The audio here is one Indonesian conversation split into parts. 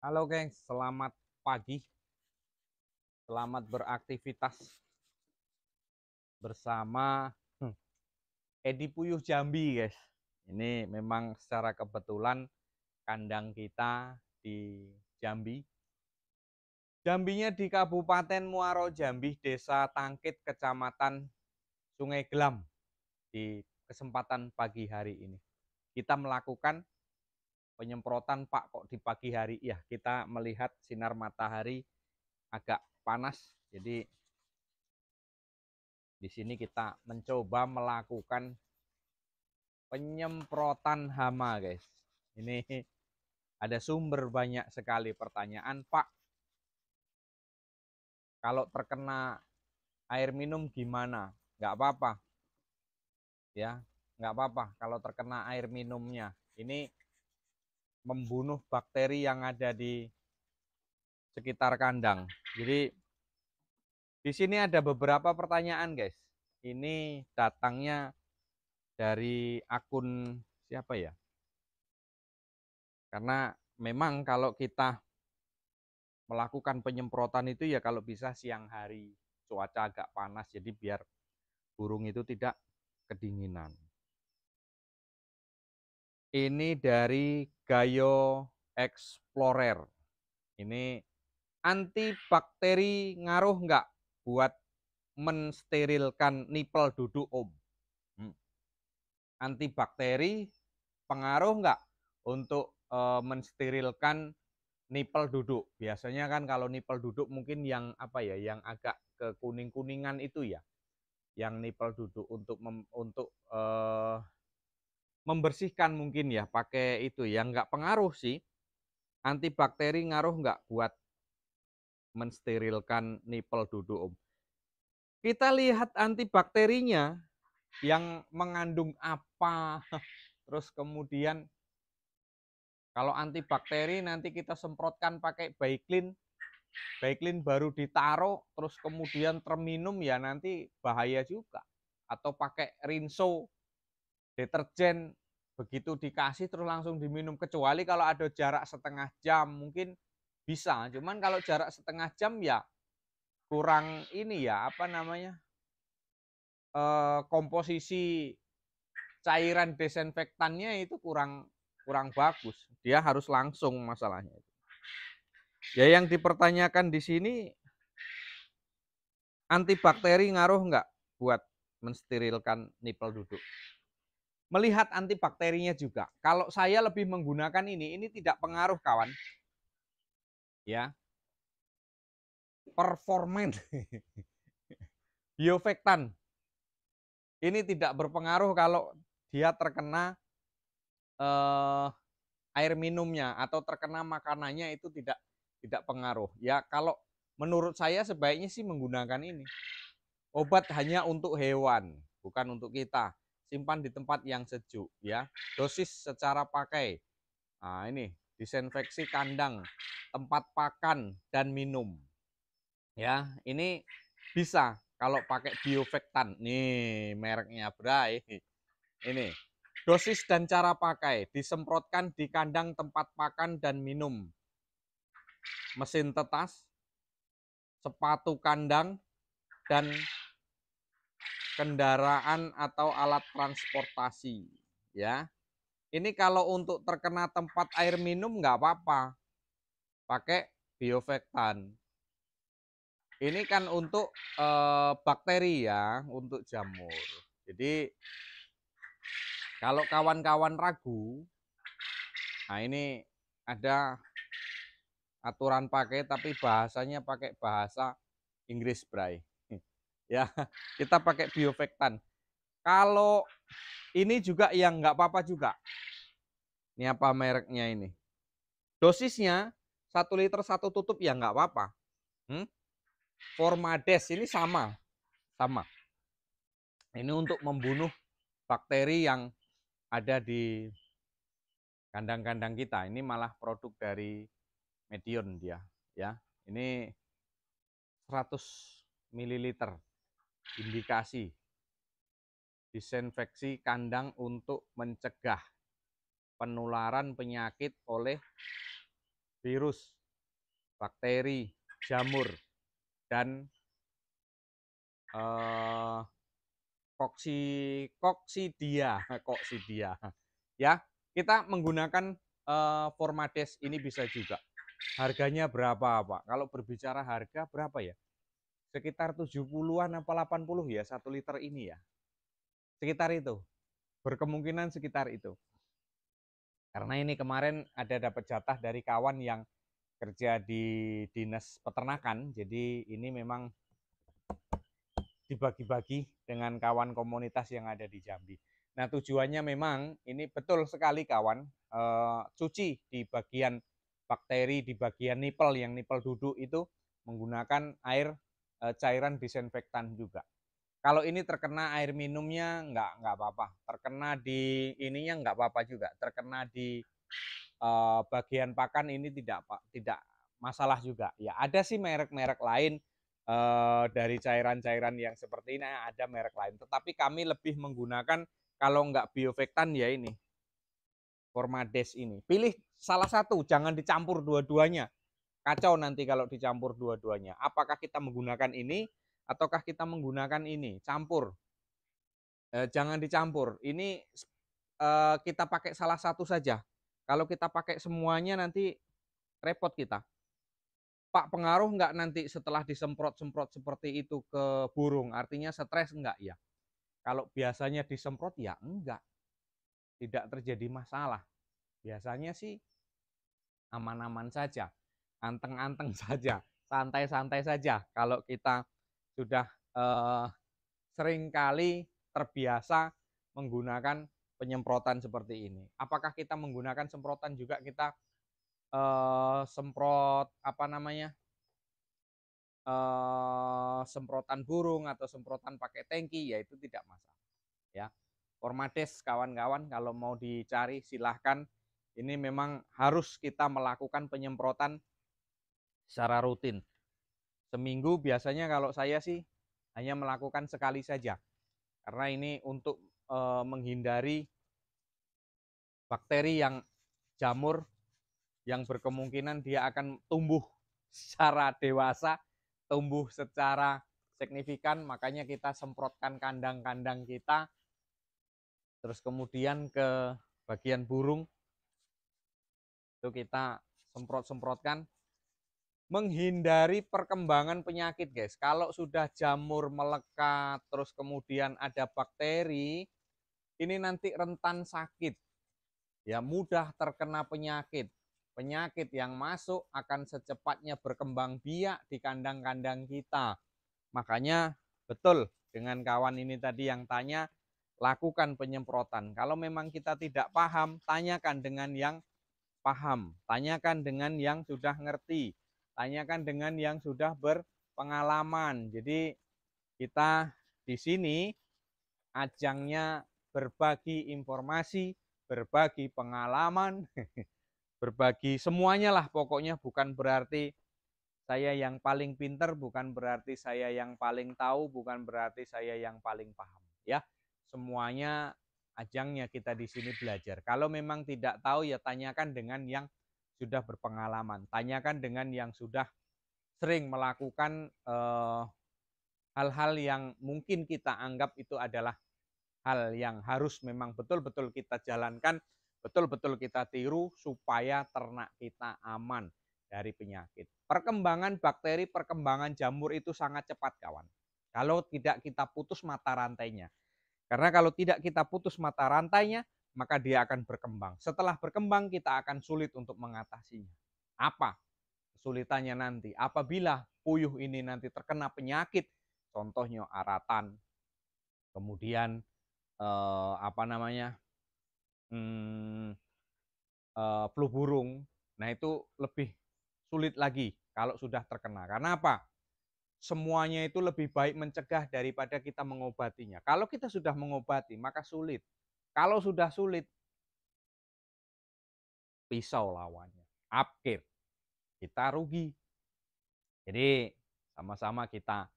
Halo geng, selamat pagi, selamat beraktivitas bersama Edi Puyuh Jambi guys. Ini memang secara kebetulan kandang kita di Jambi. Jambinya di Kabupaten Muaro Jambi, Desa Tangkit, Kecamatan Sungai Gelam. Di kesempatan pagi hari ini kita melakukan penyemprotan Pak kok di pagi hari ya, kita melihat sinar matahari agak panas, jadi di sini kita mencoba melakukan penyemprotan hama guys. Ini ada sumber banyak sekali pertanyaan, Pak, kalau terkena air minum gimana? Nggak apa-apa ya, nggak apa-apa kalau terkena air minumnya. Ini membunuh bakteri yang ada di sekitar kandang. Jadi di sini ada beberapa pertanyaan guys. Ini datangnya dari akun siapa ya? Karena memang kalau kita melakukan penyemprotan itu ya kalau bisa siang hari, cuaca agak panas, jadi biar burung itu tidak kedinginan. Ini dari Gayo Explorer. Ini antibakteri ngaruh nggak buat mensterilkan nipel duduk om? Antibakteri pengaruh nggak untuk mensterilkan nipel duduk? Biasanya kan kalau nipel duduk mungkin yang apa ya, yang agak ke kuning-kuningan itu ya, yang nipel duduk untuk membersihkan mungkin ya, pakai itu ya, nggak pengaruh sih. Antibakteri ngaruh nggak buat mensterilkan nipel duduk om? Kita lihat antibakterinya yang mengandung apa, terus kemudian kalau antibakteri nanti kita semprotkan pakai Baiklin baru ditaruh terus kemudian terminum ya nanti bahaya juga. Atau pakai Rinso deterjen begitu dikasih terus langsung diminum, kecuali kalau ada jarak setengah jam mungkin bisa. Cuman kalau jarak setengah jam ya kurang ini ya, apa namanya, komposisi cairan desinfektannya itu kurang kurang bagus. Dia harus langsung masalahnya. Ya yang dipertanyakan di sini, antibakteri ngaruh nggak buat mensterilkan nipel duduk? Melihat antibakterinya juga. Kalau saya lebih menggunakan ini tidak pengaruh kawan. Ya, performan biofektan. Ini tidak berpengaruh kalau dia terkena air minumnya atau terkena makanannya, itu tidak pengaruh. Ya, kalau menurut saya sebaiknya sih menggunakan ini. Obat hanya untuk hewan, bukan untuk kita. Simpan di tempat yang sejuk ya. Dosis secara pakai. Nah, ini disinfeksi kandang, tempat pakan dan minum. Ya, ini bisa kalau pakai biofektan. Nih mereknya Bray. Ini dosis dan cara pakai, disemprotkan di kandang, tempat pakan dan minum. Mesin tetas, sepatu kandang, dan kendaraan atau alat transportasi. Ya, ini kalau untuk terkena tempat air minum nggak apa-apa, pakai biofektan. Ini kan untuk bakteri ya, untuk jamur. Jadi kalau kawan-kawan ragu, nah ini ada aturan pakai tapi bahasanya pakai bahasa Inggris Bray. Ya, kita pakai biofektan. Kalau ini juga yang nggak apa-apa juga. Ini apa mereknya ini? Dosisnya 1 liter 1 tutup ya nggak apa-apa. Formades ini sama. Ini untuk membunuh bakteri yang ada di kandang-kandang kita. Ini malah produk dari Medion dia. Ya, ini 100 mililiter. Indikasi disinfeksi kandang untuk mencegah penularan penyakit oleh virus bakteri, jamur, dan eh, koksidia, koksidia. Ya, kita menggunakan Formades ini bisa juga. Harganya berapa, Pak? Kalau berbicara harga berapa ya? Sekitar 70-an apa 80 ya 1 liter ini ya. Sekitar itu. Berkemungkinan sekitar itu. Karena ini kemarin ada dapat jatah dari kawan yang kerja di dinas peternakan, jadi ini memang dibagi-bagi dengan kawan komunitas yang ada di Jambi. Nah, tujuannya memang ini betul sekali kawan, cuci di bagian bakteri, di bagian nipel, yang nipel duduk itu menggunakan air cairan disinfektan juga. Kalau ini terkena air minumnya nggak apa-apa, terkena di ininya nggak apa-apa juga, terkena di bagian pakan ini tidak masalah juga. Ya ada sih merek-merek lain dari cairan-cairan yang seperti ini, ada merek lain. Tetapi kami lebih menggunakan kalau nggak biofektan ya ini Formades ini. Pilih salah satu, jangan dicampur dua-duanya. Kacau nanti kalau dicampur dua-duanya. Apakah kita menggunakan ini ataukah kita menggunakan ini? Campur. Jangan dicampur. Ini kita pakai salah satu saja. Kalau kita pakai semuanya nanti repot kita. Pak, pengaruh nggak nanti setelah disemprot-semprot seperti itu ke burung? Artinya stres enggak ya? Kalau biasanya disemprot ya enggak. Tidak terjadi masalah. Biasanya sih aman-aman saja. Anteng-anteng saja. Santai-santai saja. Kalau kita sudah seringkali terbiasa menggunakan penyemprotan seperti ini. Apakah kita menggunakan semprotan juga kita semprot apa namanya semprotan burung atau semprotan pakai tangki, ya itu tidak masalah ya. Formades kawan-kawan kalau mau dicari silahkan, ini memang harus kita melakukan penyemprotan secara rutin. Seminggu biasanya kalau saya sih hanya melakukan sekali saja, karena ini untuk menghindari bakteri yang jamur yang berkemungkinan dia akan tumbuh secara dewasa, tumbuh secara signifikan, makanya kita semprotkan kandang-kandang kita, terus kemudian ke bagian burung, itu kita semprot-semprotkan, menghindari perkembangan penyakit guys. Kalau sudah jamur melekat, terus kemudian ada bakteri, ini nanti rentan sakit, ya mudah terkena penyakit. Penyakit yang masuk akan secepatnya berkembang biak di kandang-kandang kita. Makanya betul dengan kawan ini tadi yang tanya, lakukan penyemprotan. Kalau memang kita tidak paham, tanyakan dengan yang paham. Tanyakan dengan yang sudah ngerti. Tanyakan dengan yang sudah berpengalaman. Jadi kita di sini ajangnya berbagi informasi, berbagi pengalaman, berbagi semuanya lah pokoknya. Bukan berarti saya yang paling pinter, bukan berarti saya yang paling tahu, bukan berarti saya yang paling paham ya. Semuanya ajangnya kita di sini belajar. Kalau memang tidak tahu ya tanyakan dengan yang sudah berpengalaman, tanyakan dengan yang sudah sering melakukan hal-hal yang mungkin kita anggap itu adalah hal yang harus memang betul-betul kita jalankan, betul-betul kita tiru supaya ternak kita aman dari penyakit. Perkembangan bakteri, perkembangan jamur itu sangat cepat kawan. Kalau tidak kita putus mata rantainya. Karena kalau tidak kita putus mata rantainya, maka dia akan berkembang. Setelah berkembang kita akan sulit untuk mengatasinya. Apa kesulitannya nanti? Apabila puyuh ini nanti terkena penyakit, contohnya aratan, kemudian apa namanya flu burung, nah itu lebih sulit lagi kalau sudah terkena. Karena apa? Semuanya itu lebih baik mencegah daripada kita mengobatinya. Kalau kita sudah mengobati maka sulit. Kalau sudah sulit, pisau lawannya. Apkir, kita rugi. Jadi sama-sama kita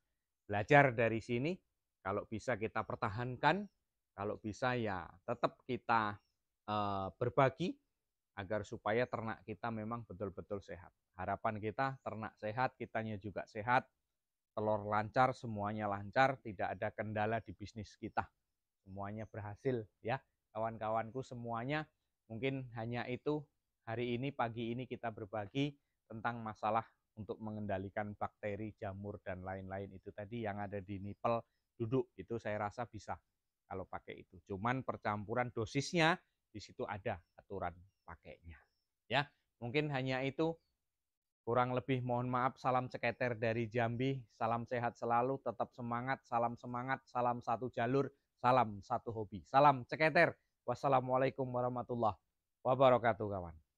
belajar dari sini. Kalau bisa kita pertahankan, kalau bisa ya tetap kita berbagi, agar supaya ternak kita memang betul-betul sehat. Harapan kita ternak sehat, kitanya juga sehat, telur lancar, semuanya lancar, tidak ada kendala di bisnis kita. Semuanya berhasil ya, kawan-kawanku semuanya. Mungkin hanya itu hari ini, pagi ini kita berbagi tentang masalah untuk mengendalikan bakteri, jamur, dan lain-lain itu tadi yang ada di nipel duduk. Itu saya rasa bisa kalau pakai itu. Cuman percampuran dosisnya di situ ada aturan pakainya. Ya, mungkin hanya itu. Kurang lebih mohon maaf, salam ceketer dari Jambi, salam sehat selalu, tetap semangat, salam satu jalur, salam satu hobi. Salam ceketer. Wassalamualaikum warahmatullahi wabarakatuh kawan.